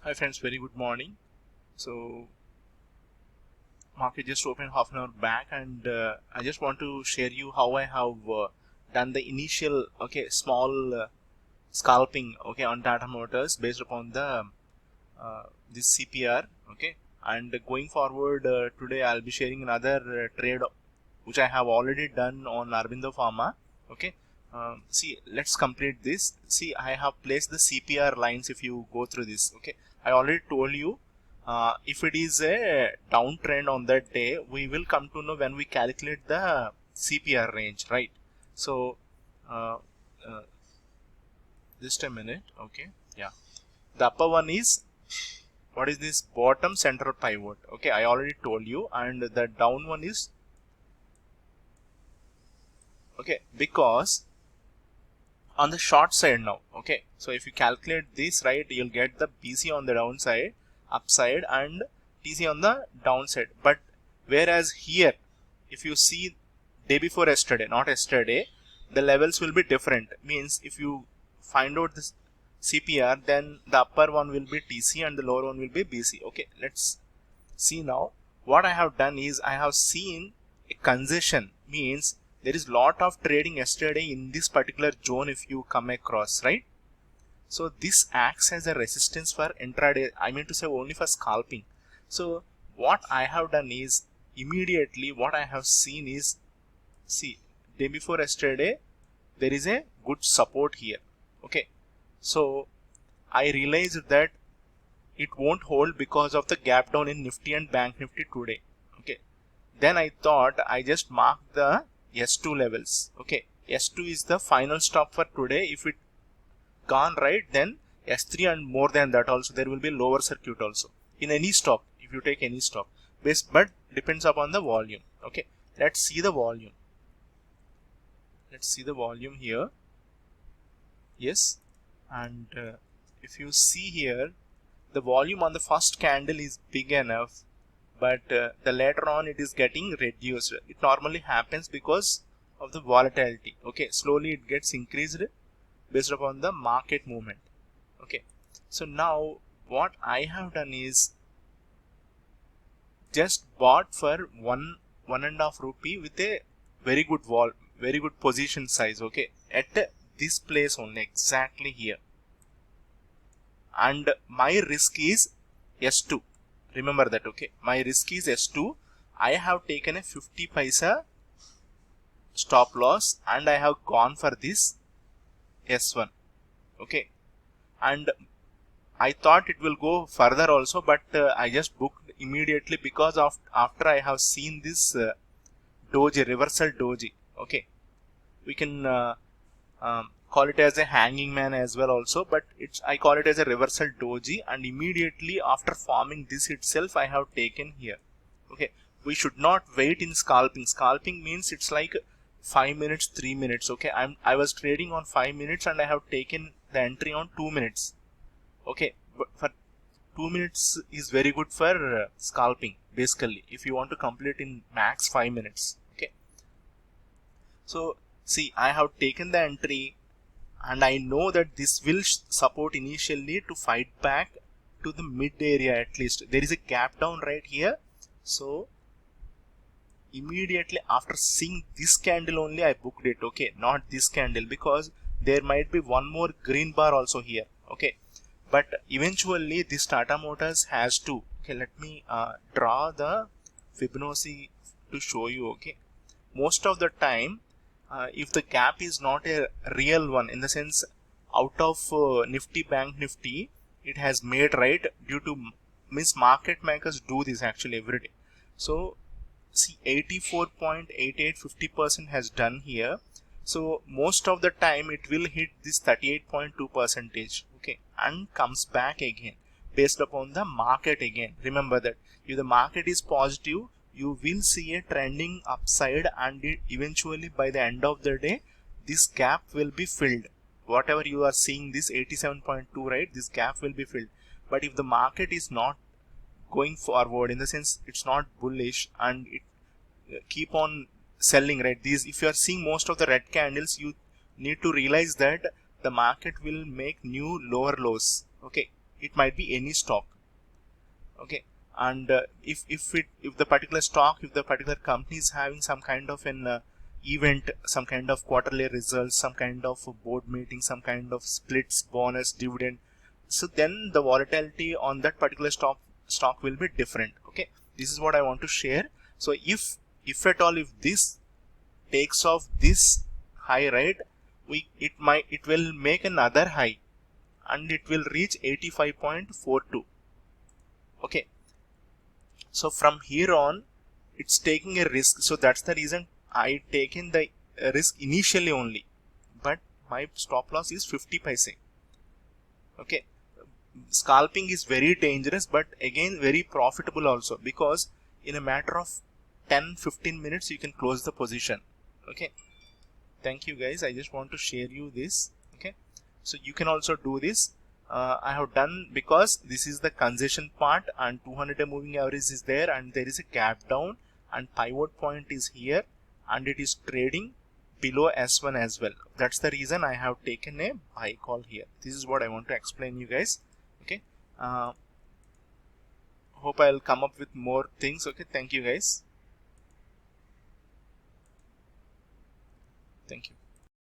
Hi friends, very good morning. So market just opened half an hour back, and I just want to share you how I have done the initial small scalping on Tata Motors based upon the this CPR. And going forward today I'll be sharing another trade which I have already done on Aurobindo Pharma. Okay. See, let's complete this. See, I have placed the CPR lines. If you go through this, I already told you if it is a downtrend on that day, we will come to know when we calculate the CPR range, right? So, uh, uh, just a minute. Okay, yeah. The upper one is, what is this? Bottom center pivot. Okay, I already told you, and the down one is, because on the short side now. Okay, so if you calculate this, right, you'll get the BC on the downside, upside, and TC on the downside. But whereas here, if you see day before yesterday, not yesterday, the levels will be different. Means if you find out this CPR, then the upper one will be TC and the lower one will be BC. Okay, let's see now. What I have done is I have seen a concession, means there is lot of trading yesterday in this particular zone if you come across, right? So this acts as a resistance for intraday, I mean to say only for scalping. So what I have done is, immediately what I have seen is, see, day before yesterday there is a good support here. Okay, so I realized that it won't hold because of the gap down in Nifty and Bank Nifty today. Okay, then I thought I just mark the S2 levels. Okay, S2 is the final stop for today. If it gone right, then S3 and more than that also there will be lower circuit also in any stock. If you take any stock, but depends upon the volume. Okay, let's see the volume. Let's see the volume here. Yes, and if you see here, the volume on the first candle is big enough, but the later on it is getting reduced. It normally happens because of the volatility. Okay, slowly it gets increased based upon the market movement. Okay, so now what I have done is just bought for one and a half rupee with a very good position size. Okay, at this place only, exactly here, and my risk is S2. Remember that. Okay, my risk is S2. I have taken a 50 paisa stop loss and I have gone for this S1. Okay, and I thought it will go further also, but I just booked immediately because of after I have seen this doji, reversal doji. Okay, we can call it as a hanging man as well also, but I call it as a reversal doji, and immediately after forming this itself I have taken here. Okay, we should not wait in scalping. Scalping means it's like 5 minutes, 3 minutes. Okay, I was trading on 5 minutes and I have taken the entry on 2 minutes. Okay, but for 2 minutes is very good for scalping basically, if you want to complete in max 5 minutes. Okay, so see, I have taken the entry and I know that this will support initially to fight back to the mid area. At least there is a gap down right here. So immediately after seeing this candle only I booked it. Okay, not this candle, because there might be one more green bar also here. Okay, but eventually this Tata Motors has to, okay, let me draw the Fibonacci to show you. Okay, most of the time if the gap is not a real one, in the sense out of Nifty, Bank Nifty, it has made, right, due to means market makers do this actually every day. So see, 84.88 50% has done here. So most of the time it will hit this 38.2 percentage. Okay, and comes back again based upon the market again. Remember that if the market is positive, you will see a trending upside, and eventually by the end of the day this gap will be filled. Whatever you are seeing, this 87.2, right, this gap will be filled. But if the market is not going forward, in the sense it's not bullish and it keep on selling, right, these, if you are seeing most of the red candles, you need to realize that the market will make new lower lows. Okay, it might be any stock. Okay, and if the particular stock, if the particular company is having some kind of an event, some kind of quarterly results, some kind of board meeting, some kind of splits, bonus, dividend, so then the volatility on that particular stock will be different. Okay, this is what I want to share. So if at all, if this takes off this high, right, it will make another high and it will reach 85.42. okay, so from here on it's taking a risk, so that's the reason I taken the risk initially only, but my stop loss is 50 paise. Okay, scalping is very dangerous, but again very profitable also, because in a matter of 10-15 minutes you can close the position. Okay, thank you guys, I just want to share you this. Okay, so you can also do this. I have done, because this is the concession part and 200 moving average is there and there is a gap down and pivot point is here and it is trading below S1 as well. That's the reason I have taken a buy call here. This is what I want to explain you guys. Okay, hope I'll come up with more things. Okay, thank you guys. Thank you.